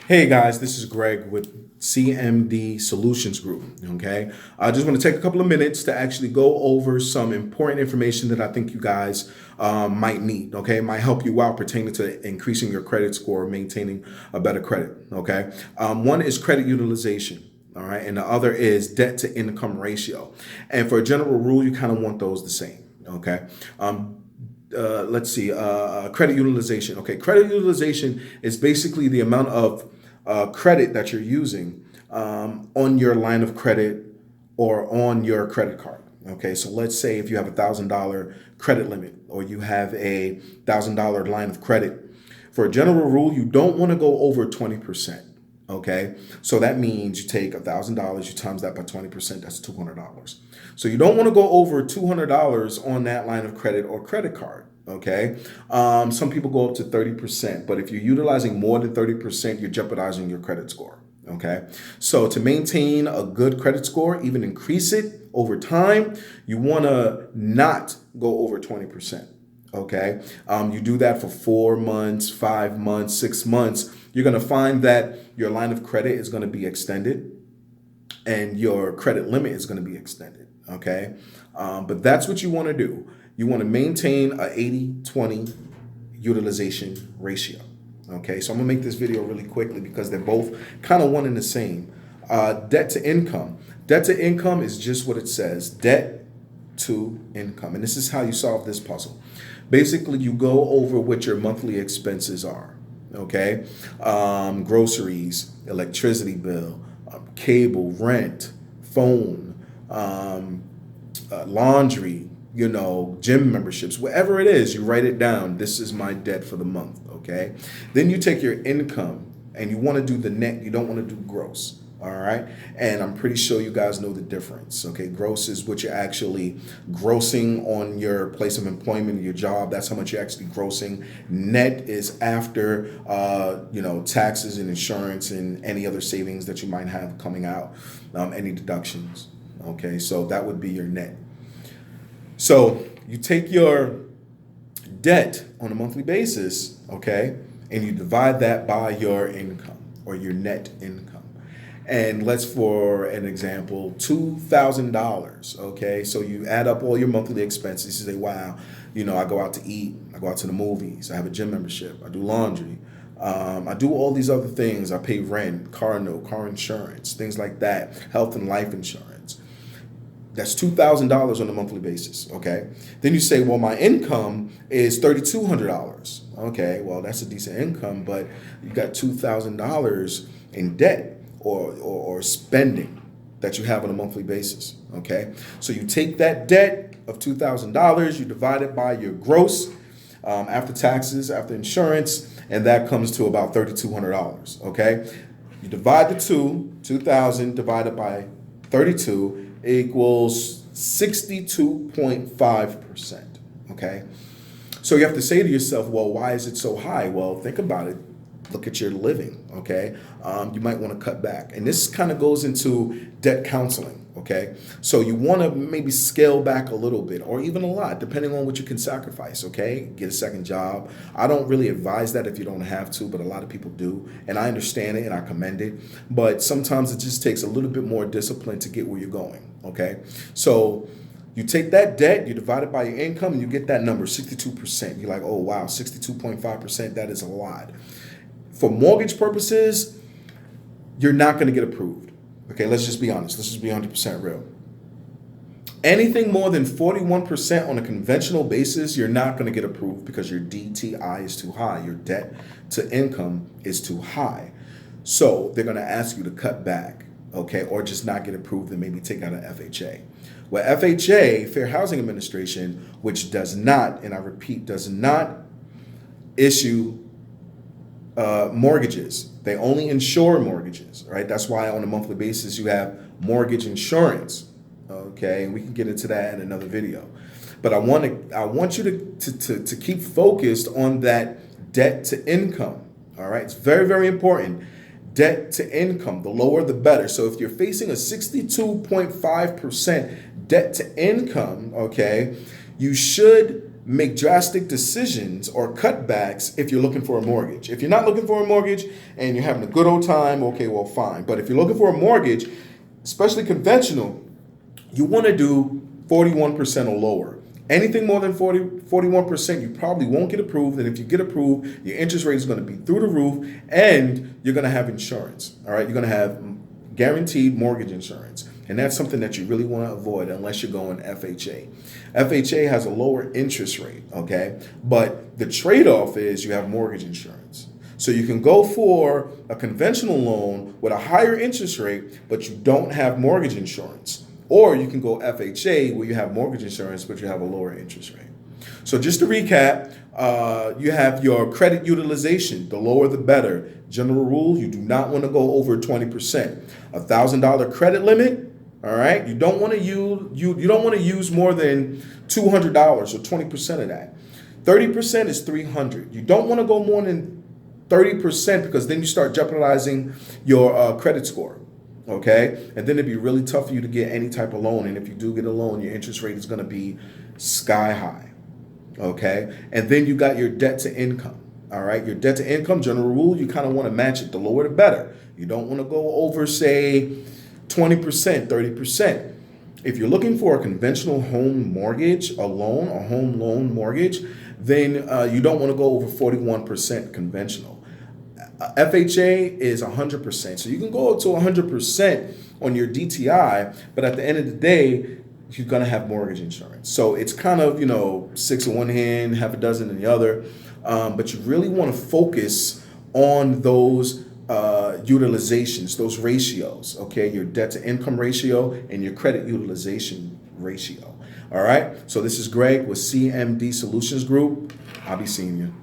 Hey guys, this is Greg with CMD Solutions Group. Okay, I just want to take a couple of minutes to actually go over some important information that I think you guys might need. Okay, might help you out pertaining to increasing your credit score, maintaining a better credit. Okay, one is credit utilization. All right, and the other is debt to income ratio. And for a general rule, you kind of want those the same. Okay. Let's see, credit utilization. Okay, credit utilization is basically the amount of credit that you're using on your line of credit or on your credit card. Okay, so let's say if you have $1,000 credit limit or you have a $1,000 line of credit, for a general rule, you don't want to go over 20%. Okay, so that means you take $1,000, you times that by 20%, that's $200. So you don't want to go over $200 on that line of credit or credit card. Okay, some people go up to 30%, but if you're utilizing more than 30%, you're jeopardizing your credit score. Okay, so to maintain a good credit score, even increase it over time, you want to not go over 20%. Okay, you do that for 4 months, 5 months, 6 months. You're going to find that your line of credit is going to be extended and your credit limit is going to be extended. Okay, but that's what you want to do. You want to maintain a 80-20 utilization ratio. Okay, so I'm gonna make this video really quickly because they're both kind of one and the same. Debt to income. Debt to income is just what it says, debt to income. And this is how you solve this puzzle. Basically, you go over what your monthly expenses are. Okay, groceries, electricity bill, cable, rent, phone, laundry, gym memberships, whatever it is, you write it down. This is my debt for the month. Okay. Then you take your income and you want to do the net. You don't want to do gross. All right. And I'm pretty sure you guys know the difference. Okay. Gross is what you're actually grossing on your place of employment, your job. That's how much you're actually grossing. Net is after, taxes and insurance and any other savings that you might have coming out, any deductions. Okay. So that would be your net. So you take your debt on a monthly basis, okay, and you divide that by your income or your net income. And let's, for an example, $2,000, okay? So you add up all your monthly expenses. You say, wow, I go out to eat, I go out to the movies, I have a gym membership, I do laundry, I do all these other things. I pay rent, car note, car insurance, things like that, health and life insurance. That's $2,000 on a monthly basis, okay? Then you say, well, my income is $3,200. Okay, well, that's a decent income, but you got $2,000 in debt or spending that you have on a monthly basis, okay? So you take that debt of $2,000, you divide it by your gross after taxes, after insurance, and that comes to about $3,200, okay? You divide the 2,000 divided by 32 equals 62.5%, okay? So you have to say to yourself, well, why is it so high? Well, think about it. Look at your living, okay? You might want to cut back. And this kind of goes into debt counseling, okay? So you want to maybe scale back a little bit or even a lot, depending on what you can sacrifice, okay? Get a second job. I don't really advise that if you don't have to, but a lot of people do. And I understand it and I commend it. But sometimes it just takes a little bit more discipline to get where you're going, okay? So you take that debt, you divide it by your income, and you get that number, 62%. You're like, oh, wow, 62.5%, that is a lot. For mortgage purposes, you're not going to get approved. Okay, let's just be honest. Let's just be 100% real. Anything more than 41% on a conventional basis, you're not going to get approved because your DTI is too high. Your debt to income is too high. So they're going to ask you to cut back, okay, or just not get approved and maybe take out an FHA. Well, FHA, Fair Housing Administration, which does not, and I repeat, does not issue mortgages. They only insure mortgages, right? That's why on a monthly basis you have mortgage insurance. Okay, and we can get into that in another video. But I want you to keep focused on that debt to income. All right, it's very, very important. Debt to income, the lower the better. So if you're facing a 62.5% debt to income, okay, you should make drastic decisions or cutbacks if you're looking for a mortgage. If you're not looking for a mortgage and you're having a good old time, okay, well, fine. But if you're looking for a mortgage, especially conventional, you want to do 41% or lower. Anything more than 41%, you probably won't get approved. And if you get approved, your interest rate is going to be through the roof and you're going to have insurance. All right. You're going to have guaranteed mortgage insurance. And that's something that you really want to avoid unless you're going FHA. FHA has a lower interest rate. Okay. But the trade-off is you have mortgage insurance. So you can go for a conventional loan with a higher interest rate, but you don't have mortgage insurance. Or you can go FHA where you have mortgage insurance, but you have a lower interest rate. So just to recap, you have your credit utilization. The lower the better. General rule, you do not want to go over 20%. $1,000 credit limit. All right. You don't want to use more than $200 or 20% of that. 30% is $300. You don't want to go more than 30% because then you start jeopardizing your credit score. Okay, and then it'd be really tough for you to get any type of loan. And if you do get a loan, your interest rate is going to be sky high. Okay, and then you got your debt to income. All right, your debt to income, general rule, you kind of want to match it. The lower the better. You don't want to go over, say, 20%, 30%. If you're looking for a conventional home mortgage, a home loan mortgage, then you don't want to go over 41% conventional. FHA is 100%. So you can go up to 100% on your DTI, but at the end of the day, you're going to have mortgage insurance. So it's kind of, six in one hand, half a dozen in the other. But you really want to focus on those utilizations, those ratios, okay? Your debt to income ratio and your credit utilization ratio. All right. So this is Greg with CMD Solutions Group. I'll be seeing you.